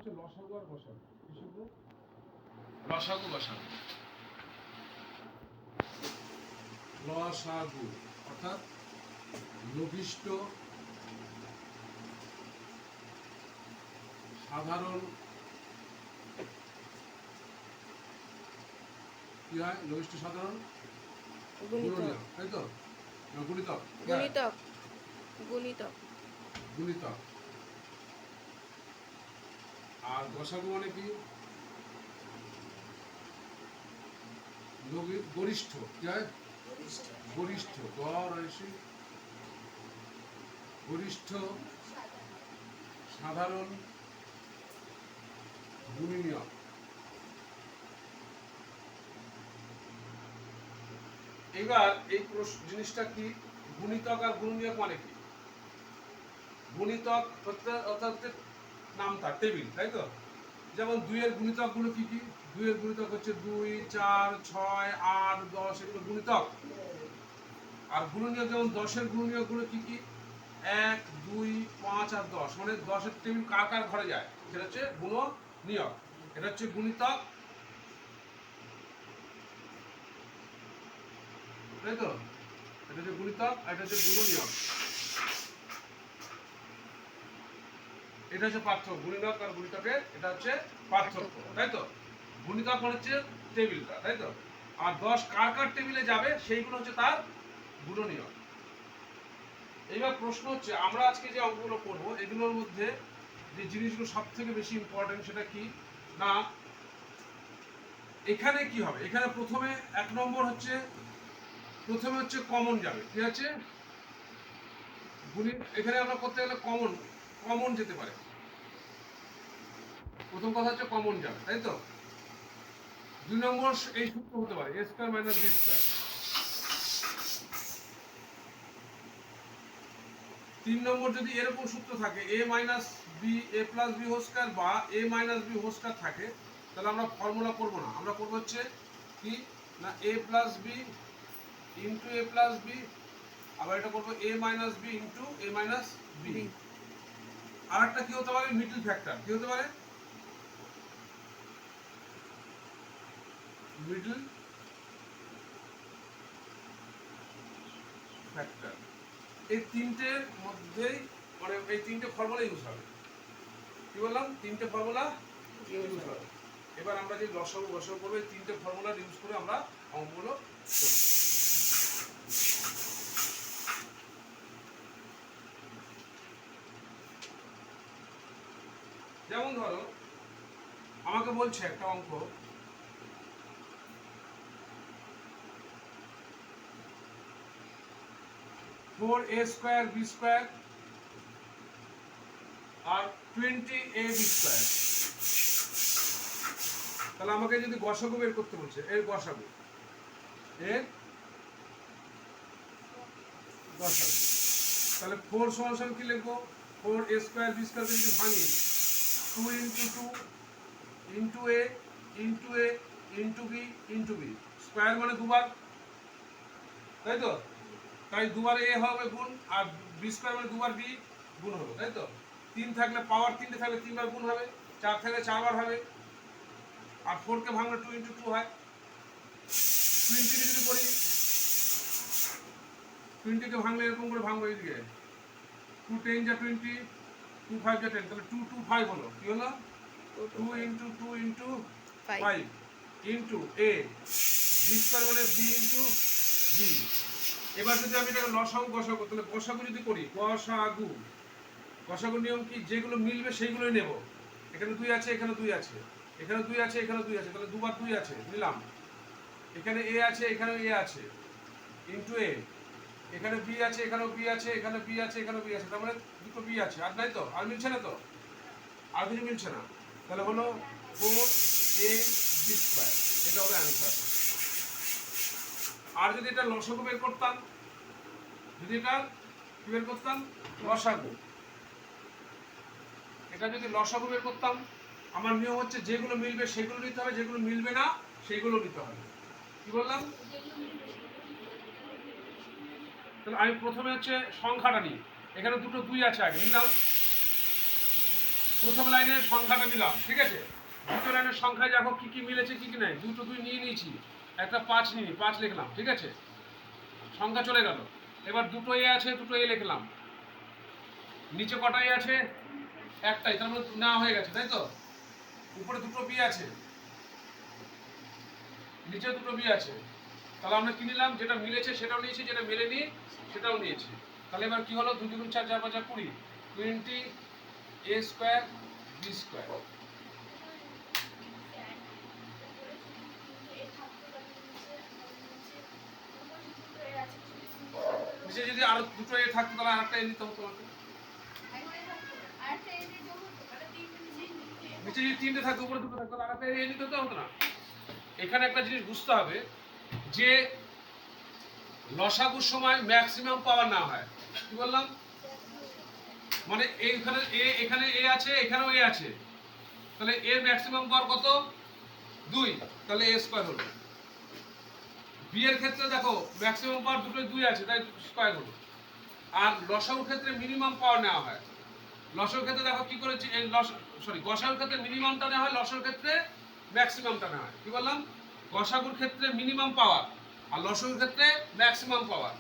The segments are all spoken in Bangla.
হচ্ছে লসাগু আর গসাগু। কি শিখবো? লসাগু গসাগু। লসাগু অর্থাৎ লঘিষ্ঠ সাধারণ কি হয়? লঘিষ্ঠ সাধারণ গুণনীয়ক, তাই তো? গুণিতক গুণিতক গুণিতক গুণিতক। আর গসাগু মানে কি? গরিষ্ঠ। কি হয়? গরিষ্ঠ। গরিষ্ঠ সাধারণ গুণনীয়ক। এবার এই জিনিসটা কি? গুণিতক আর গুণনীয়ক মানে কি? গুণিতক অর্থাৎ নাম তার টেবিল, তাই তো? যেমন 2 এর গুণিতক গুলো কি কি? 2 এর গুণিতক হচ্ছে 2, 4, 6, 8, 10, এগুলো গুণিতক। আর গুণনীয়ক যেমন 10 এর গুণনীয়ক গুলো কি কি? 1, 2, 5 আর 10, মানে 10 এর টেবিল কার কার ঘরে যায় সেটা হচ্ছে গুণনীয়ক। এটা হচ্ছে গুণিতক, তাই তো? এটা হচ্ছে গুণিতক আর এটা হচ্ছে গুণনীয়ক। এটা হচ্ছে পার্থক্য, গুণিতক আর গুণিতকের এটা হচ্ছে পার্থক্য, তাই তো? গুণিতক মানে হচ্ছে টেবিলটা, তাই তো? আর 10 কার কার টেবিলে যাবে সেইগুলো হচ্ছে তার গুণনীয়ক। এইবার প্রশ্ন হচ্ছে আমরা আজকে যে অঙ্কগুলো করবো এগুলোর মধ্যে যে জিনিসগুলো সব থেকে বেশি ইম্পর্টেন্ট সেটা কি না, এখানে কি হবে? এখানে প্রথমে 1 নম্বর হচ্ছে কমন যাবে। কি আছে? এখানে আমরা করতে গেলে কমন যেতে পারে। প্রথম কথা হচ্ছে কমন যাবে, তাই তো? 2 নম্বর এই সূত্র হতে পারে a² - b²। 3 নম্বর যদি এরকম সূত্র থাকে a - b a+b² বা a - b² থাকে, তাহলে আমরা ফর্মুলা করব না, আমরা করব হচ্ছে কি না a+b ইনটু a+b, আবার এটা করব a - b into a - b। আর একটা কি হতে পারে? Middle factor. কি হতে পারে? Middle factor. এই তিনটের মধ্যেই মানে এই তিনটে ফর্মুলা ইউজ হবে। কি বললাম? তিনটে ফর্মুলা ইউজ হবে। এবার আমরা যে লসাগু গসাগু করবো এই তিনটে ফর্মুলা ইউজ করে আমরা অঙ্কগুলো করব। যেমন ধরো আমাকে বলছে একটা অঙ্ক, 4a² b² আর 20ab²। তাহলে আমাকে যদি গসাগু বের করতে বলছে, এর গসাগু তাহলে 4 সমান কি লিখবো? 4a² b² যদি ভাঙি 2 into 2 into a into a into b into b, square মানে দুবার, তাই তো? তাই দুবার a হবে গুণ, আর b² মানে দুবার b গুণ হবে, তাই তো? 3 থাকলে পাওয়ার 3টে থাকলে 3 বার গুণ হবে, 4 থাকলে 4 বার হবে, আর 4 কে ভাঙলে 2 ইন্টু 2 হয়। 20 যদি করি, 20 কে ভাঙলে এরকম করে ভাঙবো এইদিকে, 2 10 যা 20, 2 5 যা 10, তাহলে 2 2 5 হলো। কি হলো? 2 into 2 into 5 into a b² মানে b ইন্টু b। এবার যদি আমি এটাকে লসাগু গসাগু, তাহলে গসাগু যদি করি, গসাগু নিয়ম কি? যেগুলো মিলবে সেইগুলোই নেব। এখানে 2 আছে, এখানে 2 আছে, এখানে 2 আছে, এখানে 2 আছে, তাহলে দুবার 2 আছে নিলাম। এখানে a আছে, এখানে a আছে ইন্টু a, এখানে b আছে, এখানেও b আছে, এখানে b আছে, এখানেও b আছে, তার মানে দুটো b আছে। আর নাই তো? আর মিলছে না তো? আর কিছু মিলছে না। তাহলে হলো 4ab², এটা হবে অ্যান্সার। আর যদি এটা লসাগু বের করতাম, যদি এটা কি বের করতাম? লসাগু। এটা যদি লসাগু বের করতাম, আমার নিয়ম হচ্ছে যেগুলো মিলবে সেগুলো নিতে হবে, যেগুলো মিলবে না সেগুলো নিতে হবে। কি বললাম? তাহলে আমি প্রথমে হচ্ছে সংখ্যাটা নিই। এখানে দুটো 2 আছে, আগে নিলাম প্রথম লাইনের সংখ্যাটা নিলাম, ঠিক আছে। দ্বিতীয় লাইনের সংখ্যায় দেখো কি কি মিলেছে কি কি নাই। দুটো দুই নিয়ে নিয়েছি, একটা 5 নিয়ে 5 লিখলাম, ঠিক আছে, সংখ্যা চলে গেল। এবার দুটো এ আছে, দুটো এ লিখলাম। নিচে কটাই আছে? একটাই, তার মানে না হয়ে গেছে, তাই তো। উপরে দুটো বি আছে, নিচে দুটো বি আছে। তাহলে আমরা কি নিলাম? যেটা মিলেছে সেটাও নিয়েছি, যেটা মেলেনি সেটাও নিয়েছি। তাহলে এবার কি হলো? 2 2 4 4 5 20, 20 a স্কয়ার b স্কয়ার। নিচে যদি আরো দুটো এ থাকতো তাহলে আরেকটা এ নিতে হতো আমাকে। নিচে যদি তিনটে থাকতো, উপরে দুটো থাকতো, তাহলে আরেকটা এ নিতে হতো না। এখানে একটা জিনিস বুঝতে হবে যে লসাগুর সময় ম্যাক্সিমাম পাওয়ার না হয়। কি বললাম? মানে এইখানে এ, এখানে এ আছে, এখানেও এ আছে, তাহলে এর ম্যাক্সিমাম পাওয়ার কত? 2, তাহলে এ স্কয়ার হলো। বি এর ক্ষেত্রে দেখো ম্যাক্সিমাম পাওয়ার দুটোই 2 আছে, তাই স্কয়ার হলো। আর লসাগুর ক্ষেত্রে মিনিমাম পাওয়ার নেওয়া হয়। লসাগুর ক্ষেত্রে দেখো কি করেছি, এই গসাগুর ক্ষেত্রে মিনিমামটা নেওয়া হয়, লসাগুর ক্ষেত্রে ম্যাক্সিমামটা নেওয়া হয়। কি বললাম? গসাগুর ক্ষেত্রে মিনিমাম পাওয়ার আর লসাগুর ক্ষেত্রে ম্যাক্সিমাম পাওয়ার।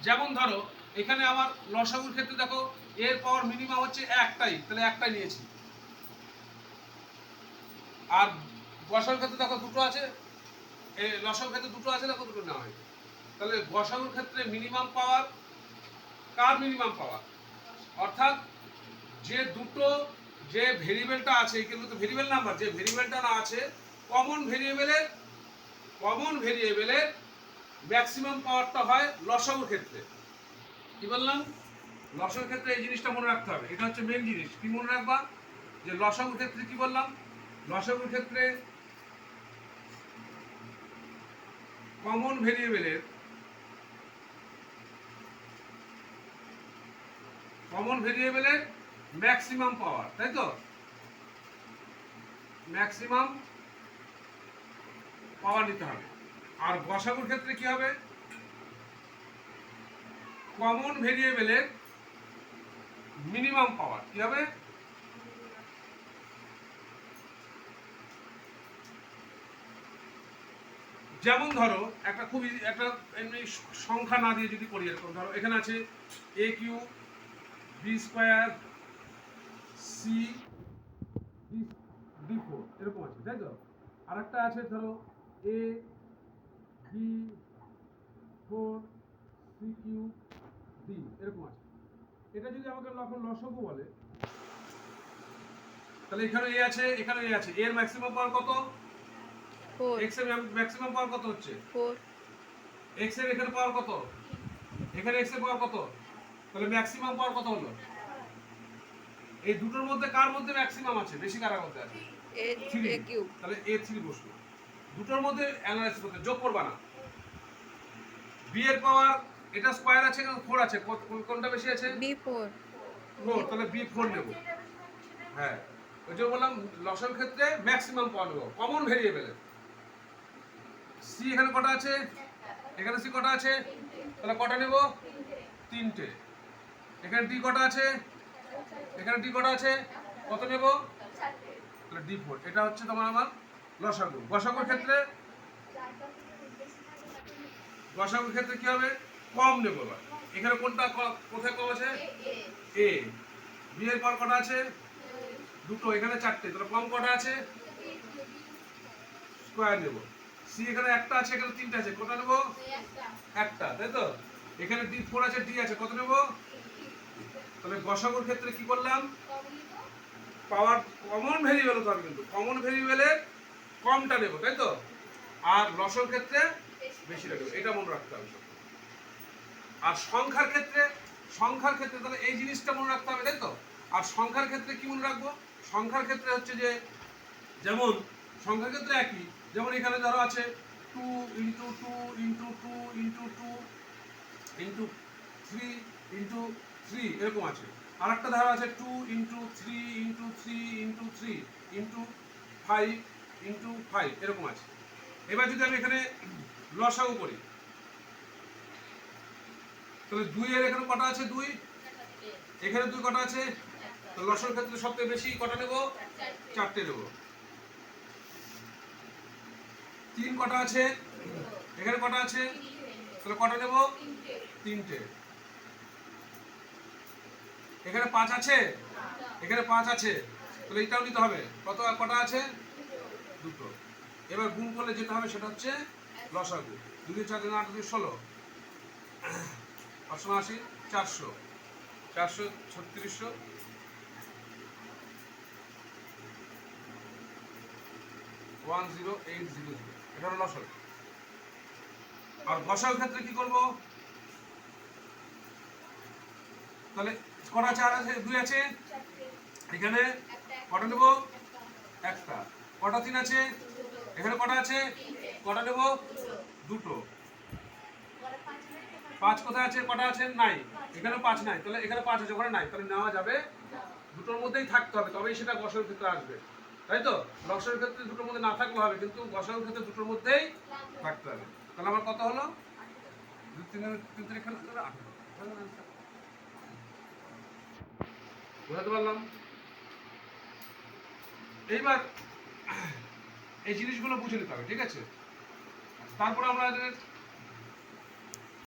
যেমন ধরো এখানে আমার লসাগুর ক্ষেত্রে দেখো এর পাওয়ার মিনিমাম হচ্ছে একটাই, তাহলে একটাই নিয়েছি। আর গসাগুর ক্ষেত্রে দেখো দুটো আছে, এই লসাগুর ক্ষেত্রে দুটো আছে, দেখো দুটো নেওয়া হয়। তাহলে গসাগুর ক্ষেত্রে মিনিমাম পাওয়ার, কার মিনিমাম পাওয়ার? অর্থাৎ যে দুটো, যে ভেরিয়েবলটা আছে, কিন্তু তো ভেরিয়েবল নাম্বার, যে ভেরিয়েবলটা না আছে কমন ভেরিয়েবলের ম্যাক্সিমাম পাওয়ারটা হয় লসাগুর ক্ষেত্রে। কি বললাম? লসাগুর ক্ষেত্রে এই জিনিসটা মনে রাখতে হবে, এটা হচ্ছে মেন জিনিস। কি মনে রাখবা? যে লসাগুর ক্ষেত্রে কি বললাম? লসাগুর ক্ষেত্রে কমন ভেরিয়েবলের ম্যাক্সিমাম পাওয়ার, তাই তো, ম্যাক্সিমাম পাওয়ার নিতে হবে। আর গসাগুর ক্ষেত্রে কি হবে? কমন ভেরিয়েবলের মিনিমাম পাওয়ার কি হবে? যেমন ধরো একটা খুবই একটা এমনি সংখ্যা না দিয়ে যদি করি, এরকম ধরো এখানে আছে a Q B square C D four, এরকম আছে, তাই তো। আর একটা আছে ধরো A B four C Q D, এরকম আছে। এটা যদি আমাকে লসাগু বলে, তাহলে এখানে এ আছে, এখানে এ আছে, এর ম্যাক্সিমাম পাওয়ার কত? 4 এক্স এর ম্যাক্সিমাম পাওয়ার কত হচ্ছে? 4 এক্স এর এখানে পাওয়ার কত? এখানে এক্স এর পাওয়ার কত? তাহলে ম্যাক্সিমাম পাওয়ার কত হলো? এই দুটোর মধ্যে কার মধ্যে ম্যাক্সিমাম আছে, বেশি কার মধ্যে আছে? a 3। a কিউব তাহলে a3 বসলো। দুটোর মধ্যে অ্যানালাইসিস করতে, যোগ করবা না। বি এর পাওয়ার, এটা স্কয়ার আছে না 4 আছে, কোনটা বেশি আছে? b4 4, তাহলে b4 নেব। হ্যাঁ, ওই যে বললাম লসাগুর ক্ষেত্রে ম্যাক্সিমাম পাওয়ার নেব কমন ভেরিয়েবলে। সি এখানে কটা আছে? এখানে সি কটা আছে? তাহলে কটা নেব? 3টে। এখানে ডি কটা আছে? এখানে ডি কটা আছে? কত নেব? তাহলে d4। এটা হচ্ছে তোমার আমার লসাগু। গসাগুর ক্ষেত্রে কি হবে? কম নেব। এবার এখানে কোনটা কোথায় কম আছে? এ। বি এর পর কটা আছে? দুটো, এখানে 4টে, তাহলে কম কটা আছে? স্কয়ার নেব। সি এখানে একটা আছে, এখানে 3টে আছে, কটা নেব? একটা, তাই তো। এখানে d4 আছে, ডি আছে, কত নেব? তাহলে গসাগুর ক্ষেত্রে কি করলাম? পাওয়ার কমন ভেরিয়েবল হতে হবে, কিন্তু কমন ভেরিয়েবলের কমটা নেব, তাই তো। আর লসাগুর ক্ষেত্রে বেশিটা নেব, এটা মনে রাখতে হবে। আর সংখ্যার ক্ষেত্রে তাহলে এই জিনিসটা মনে রাখতে হবে, তাই তো। আর সংখ্যার ক্ষেত্রে কি মনে রাখবো? সংখ্যার ক্ষেত্রে হচ্ছে যে, যেমন সংখ্যার ক্ষেত্রে একই, যেমন এখানে ধরো আছে 2 into 2 into 2 into 2 into 3 into 3, এরকম আছে। আর একটা ধারা আছে 2 into 3 into 3 into 3 into 5 into 5, এরকম আছে। এবার যদি আমি এখানে লসাগু করি, তাহলে 2 এর এখানে কটা আছে? 2। এখানে 2 কটা আছে? তো লসর ক্ষেত্রে সবথেকে বেশি কটা নেব? 4টে নেব। 3 কটা আছে? এখানে কটা আছে? তাহলে কটা নেব? 3টে। এখানে 5 আছে? এখানে 5 আছে, তাহলে এটাও নিতে হবে। কটা আছে? 2টো। এবার গুণ করলে যেটা হবে সেটা হচ্ছে লসাগু। 2 4 8 2 16, 88, 400, 400 3600, 10800। এটা হলো লসাগু। আর গসাগুর ক্ষেত্রে কি করব? তাহলে কটা 4 আছে? 2 আছে। এখানে কটা নেব? একটা। কটা 3 আছে? এখানে কটা আছে? কটা নেব? 2টো। 5 কোথায় আছে? কটা আছে? নাই। এখানে 5 নাই, তাহলে এখানে 5 আছে, ওখানে নাই, তাহলে নেওয়া যাবে। দুটোর মধ্যেই থাকতে হবে, তবেই সেটা গসাগুর ক্ষেত্রে আসবে, তাই তো? লসাগুর ক্ষেত্রে দুটোর মধ্যে না থাকলে হবে, কিন্তু গসাগুর ক্ষেত্রে দুটোর মধ্যেই থাকতে হবে। তাহলে আমার কত হলো? 2 3 3 3 এখানে 8। বুঝতে পারলাম? এইবার এই জিনিসগুলো বুঝে নিতে হবে, ঠিক আছে? তারপরে আমরা